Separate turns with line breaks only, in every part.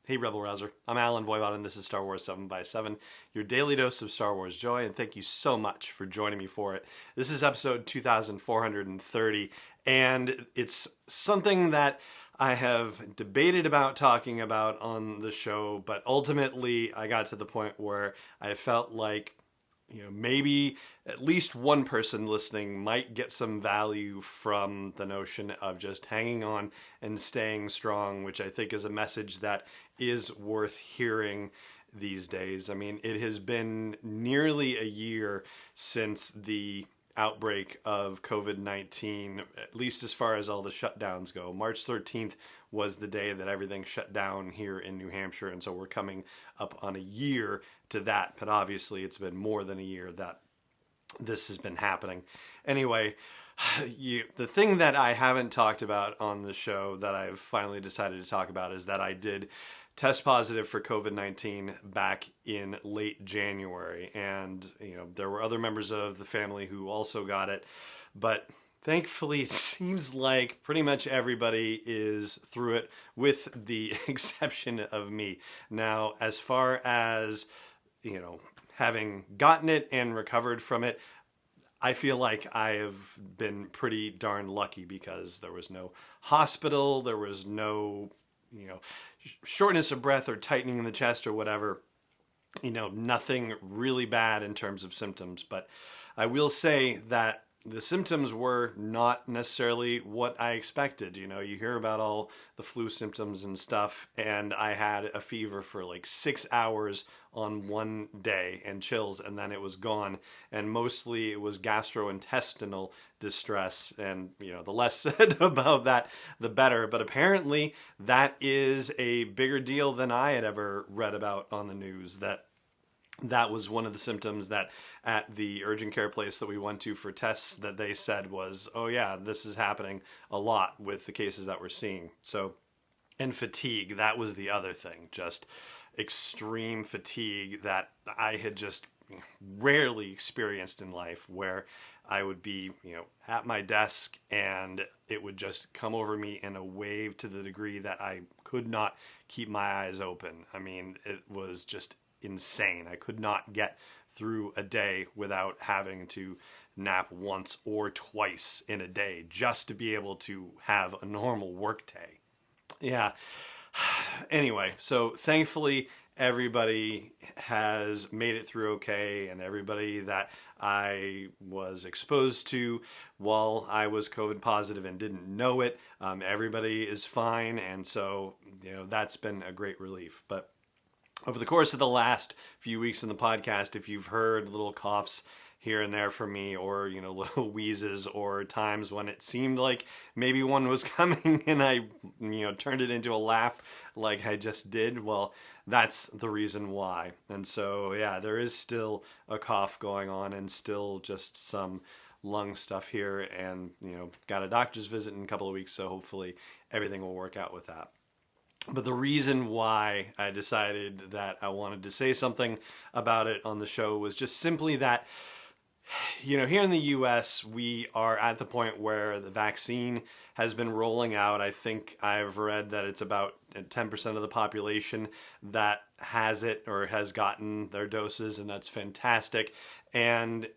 Hey Rebel Rouser, I'm Alan Voivod and this is Star Wars 7 by 7 your daily dose of Star Wars joy, and thank you so much for joining me for it. This is episode 2430, and it's something that I have debated about talking about on the show, but ultimately I got to the point where I felt like maybe at least one person listening might get some value from the notion of just hanging on and staying strong, which I think is a message that is worth hearing these days. I mean, it has been nearly a year since the outbreak of COVID-19, at least as far as all the shutdowns go. March 13th was the day that everything shut down here in New Hampshire, and so we're coming up on a year to that, but obviously it's been more than a year that this has been happening. Anyway, the thing that I haven't talked about on the show that I've finally decided to talk about is that I did test positive for COVID-19 back in late January. And, there were other members of the family who also got it. But thankfully, it seems like pretty much everybody is through it with the exception of me. Now, as far as, having gotten it and recovered from it, I feel like I have been pretty darn lucky because there was no hospital, there was no, shortness of breath or tightening in the chest or whatever, nothing really bad in terms of symptoms. But I will say that the symptoms were not necessarily what I expected. You hear about all the flu symptoms and stuff, and I had a fever for like 6 hours on one day and chills, and then it was gone. And mostly it was gastrointestinal distress, and the less said about that, the better. But apparently that is a bigger deal than I had ever read about on the news, that was one of the symptoms that at the urgent care place that we went to for tests that they said was, oh yeah, this is happening a lot with the cases that we're seeing. So, and fatigue, that was the other thing, just extreme fatigue that I had just rarely experienced in life, where I would be, at my desk and it would just come over me in a wave to the degree that I could not keep my eyes open. I mean, it was just insane. I could not get through a day without having to nap once or twice in a day just to be able to have a normal work day. Yeah. Anyway, so thankfully everybody has made it through okay, and everybody that I was exposed to while I was COVID positive and didn't know it, everybody is fine, and so that's been a great relief. But over the course of the last few weeks in the podcast, if you've heard little coughs here and there from me, or little wheezes, or times when it seemed like maybe one was coming and I turned it into a laugh like I just did, well, that's the reason why. And so yeah, there is still a cough going on and still just some lung stuff here, and got a doctor's visit in a couple of weeks, so hopefully everything will work out with that. But the reason why I decided that I wanted to say something about it on the show was just simply that, here in the US, we are at the point where the vaccine has been rolling out. I think I've read that it's about 10% of the population that has it or has gotten their doses, and that's fantastic. And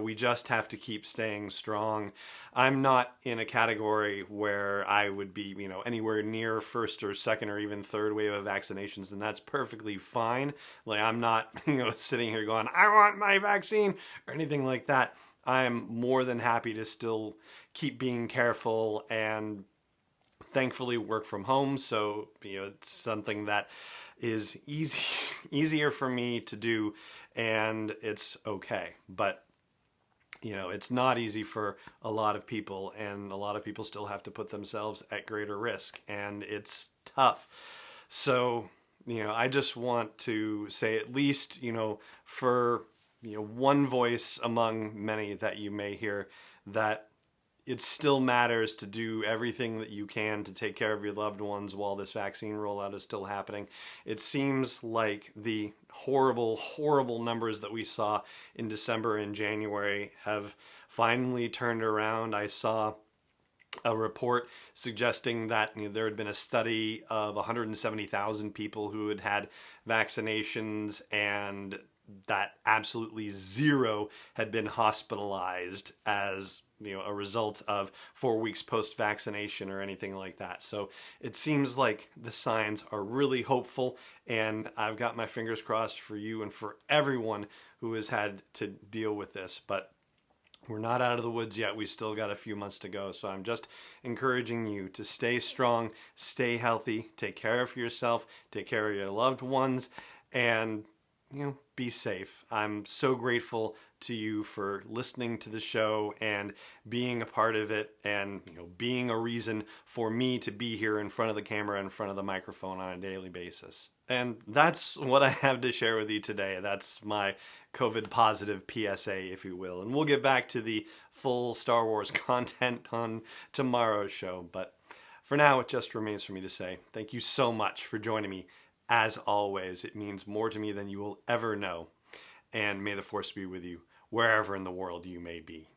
we just have to keep staying strong. I'm not in a category where I would be, anywhere near first or second or even third wave of vaccinations, and that's perfectly fine. Like, I'm not, sitting here going, I want my vaccine or anything like that. I'm more than happy to still keep being careful and thankfully work from home. So, it's something that is easier for me to do, and it's okay. But it's not easy for a lot of people, and a lot of people still have to put themselves at greater risk, and it's tough. So, I just want to say, at least, for, one voice among many that you may hear, that it still matters to do everything that you can to take care of your loved ones while this vaccine rollout is still happening. It seems like the horrible, horrible numbers that we saw in December and January have finally turned around. I saw a report suggesting that there had been a study of 170,000 people who had had vaccinations, and that absolutely zero had been hospitalized as a result of 4 weeks post-vaccination or anything like that. So it seems like the signs are really hopeful, and I've got my fingers crossed for you and for everyone who has had to deal with this. But we're not out of the woods yet. We still got a few months to go. So I'm just encouraging you to stay strong, stay healthy, take care of yourself, take care of your loved ones, and be safe. I'm so grateful to you for listening to the show and being a part of it, and being a reason for me to be here in front of the camera, in front of the microphone on a daily basis. And that's what I have to share with you today. That's my COVID positive PSA, if you will. And we'll get back to the full Star Wars content on tomorrow's show. But for now, it just remains for me to say thank you so much for joining me. As always, it means more to me than you will ever know. And may the Force be with you wherever in the world you may be.